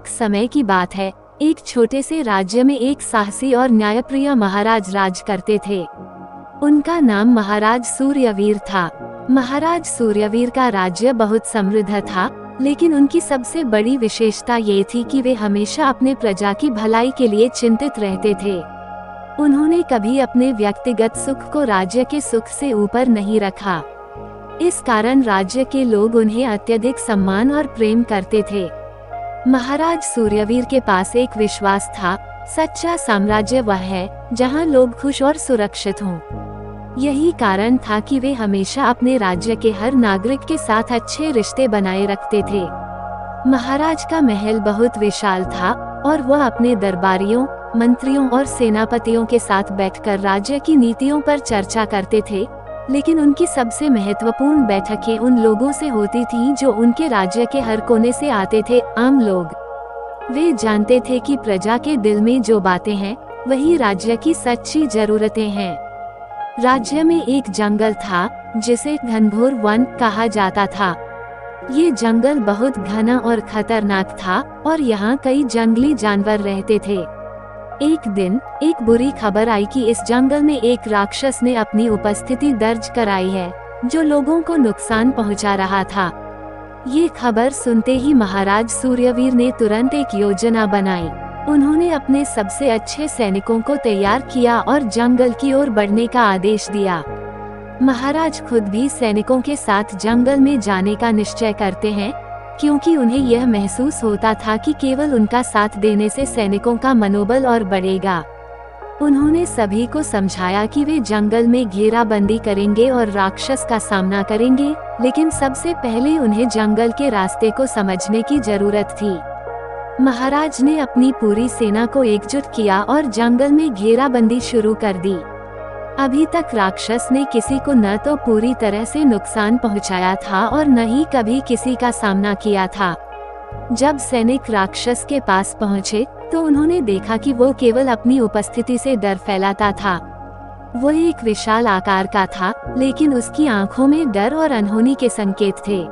एक समय की बात है, एक छोटे से राज्य में एक साहसी और न्यायप्रिय महाराज राज करते थे। उनका नाम महाराज सूर्यवीर था। महाराज सूर्यवीर का राज्य बहुत समृद्ध था, लेकिन उनकी सबसे बड़ी विशेषता ये थी कि वे हमेशा अपने प्रजा की भलाई के लिए चिंतित रहते थे। उन्होंने कभी अपने व्यक्तिगत सुख को राज्य के सुख से ऊपर नहीं रखा। इस कारण राज्य के लोग उन्हें अत्यधिक सम्मान और प्रेम करते थे। महाराज सूर्यवीर के पास एक विश्वास था, सच्चा साम्राज्य वह है जहां लोग खुश और सुरक्षित हों। यही कारण था कि वे हमेशा अपने राज्य के हर नागरिक के साथ अच्छे रिश्ते बनाए रखते थे। महाराज का महल बहुत विशाल था और वह अपने दरबारियों, मंत्रियों और सेनापतियों के साथ बैठकर राज्य की नीतियों पर चर्चा करते थे, लेकिन उनकी सबसे महत्वपूर्ण बैठकें उन लोगों से होती थीं जो उनके राज्य के हर कोने से आते थे, आम लोग। वे जानते थे कि प्रजा के दिल में जो बातें हैं, वही राज्य की सच्ची जरूरतें हैं। राज्य में एक जंगल था जिसे घनघोर वन कहा जाता था। ये जंगल बहुत घना और खतरनाक था और यहाँ कई जंगली जानवर रहते थे। एक दिन एक बुरी खबर आई कि इस जंगल में एक राक्षस ने अपनी उपस्थिति दर्ज कराई है, जो लोगों को नुकसान पहुंचा रहा था। ये खबर सुनते ही महाराज सूर्यवीर ने तुरंत एक योजना बनाई। उन्होंने अपने सबसे अच्छे सैनिकों को तैयार किया और जंगल की ओर बढ़ने का आदेश दिया। महाराज खुद भी सैनिकों के साथ जंगल में जाने का निश्चय करते हैं, क्योंकि उन्हें यह महसूस होता था कि केवल उनका साथ देने से सैनिकों का मनोबल और बढ़ेगा। उन्होंने सभी को समझाया कि वे जंगल में घेराबंदी करेंगे और राक्षस का सामना करेंगे, लेकिन सबसे पहले उन्हें जंगल के रास्ते को समझने की जरूरत थी। महाराज ने अपनी पूरी सेना को एकजुट किया और जंगल में घेराबंदी शुरू कर दी। अभी तक राक्षस ने किसी को न तो पूरी तरह से नुकसान पहुंचाया था और न ही कभी किसी का सामना किया था। जब सैनिक राक्षस के पास पहुंचे तो उन्होंने देखा कि वो केवल अपनी उपस्थिति से डर फैलाता था। वो एक विशाल आकार का था, लेकिन उसकी आंखों में डर और अनहोनी के संकेत थे।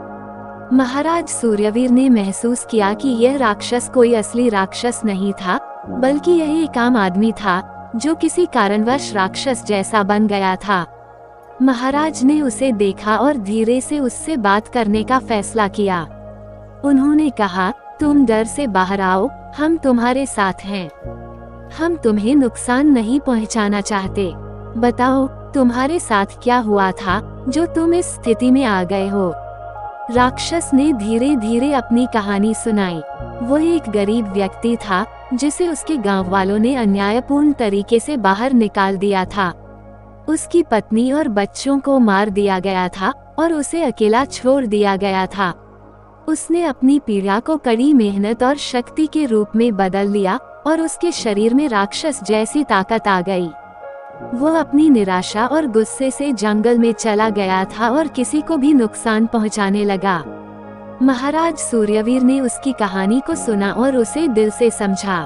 महाराज सूर्यवीर ने महसूस किया कि यह राक्षस कोई असली राक्षस नहीं था, बल्कि यह एक आम आदमी था जो किसी कारणवश राक्षस जैसा बन गया था। महाराज ने उसे देखा और धीरे से उससे बात करने का फैसला किया। उन्होंने कहा, तुम डर से बाहर आओ, हम तुम्हारे साथ हैं। हम तुम्हें नुकसान नहीं पहुंचाना चाहते। बताओ, तुम्हारे साथ क्या हुआ था जो तुम इस स्थिति में आ गए हो? राक्षस ने धीरे धीरे अपनी कहानी सुनाई। वो एक गरीब व्यक्ति था जिसे उसके गांव वालों ने अन्यायपूर्ण तरीके से बाहर निकाल दिया था। उसकी पत्नी और बच्चों को मार दिया गया था और उसे अकेला छोड़ दिया गया था। उसने अपनी पीड़ा को कड़ी मेहनत और शक्ति के रूप में बदल लिया और उसके शरीर में राक्षस जैसी ताकत आ गई। वो अपनी निराशा और गुस्से से जंगल में चला गया था और किसी को भी नुकसान पहुंचाने लगा। महाराज सूर्यवीर ने उसकी कहानी को सुना और उसे दिल से समझा।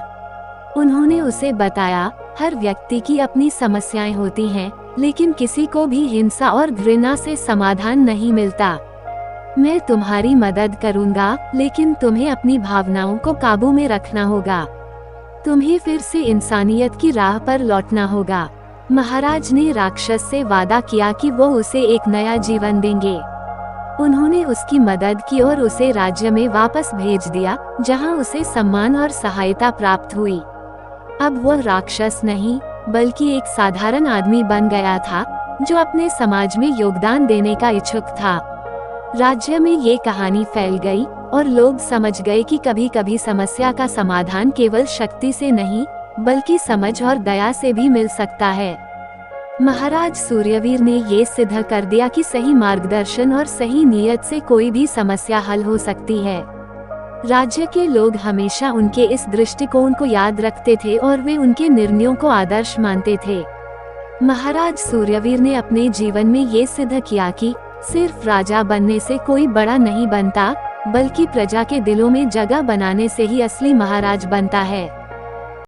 उन्होंने उसे बताया, हर व्यक्ति की अपनी समस्याएं होती हैं, लेकिन किसी को भी हिंसा और घृणा से समाधान नहीं मिलता। मैं तुम्हारी मदद करूंगा, लेकिन तुम्हें अपनी भावनाओं को काबू में रखना होगा। तुम्हें फिर से इंसानियत की राह पर लौटना होगा। महाराज ने राक्षस से वादा किया कि वो उसे एक नया जीवन देंगे। उन्होंने उसकी मदद की और उसे राज्य में वापस भेज दिया, जहां उसे सम्मान और सहायता प्राप्त हुई। अब वह राक्षस नहीं, बल्कि एक साधारण आदमी बन गया था, जो अपने समाज में योगदान देने का इच्छुक था। राज्य में ये कहानी फैल गई और लोग समझ गए कि कभी कभी समस्या का समाधान केवल शक्ति से नहीं, बल्कि समझ और दया से भी मिल सकता है। महाराज सूर्यवीर ने ये सिद्ध कर दिया कि सही मार्गदर्शन और सही नीयत से कोई भी समस्या हल हो सकती है। राज्य के लोग हमेशा उनके इस दृष्टिकोण को याद रखते थे और वे उनके निर्णयों को आदर्श मानते थे। महाराज सूर्यवीर ने अपने जीवन में ये सिद्ध किया कि सिर्फ राजा बनने से कोई बड़ा नहीं बनता, बल्कि प्रजा के दिलों में जगह बनाने से ही असली महाराज बनता है।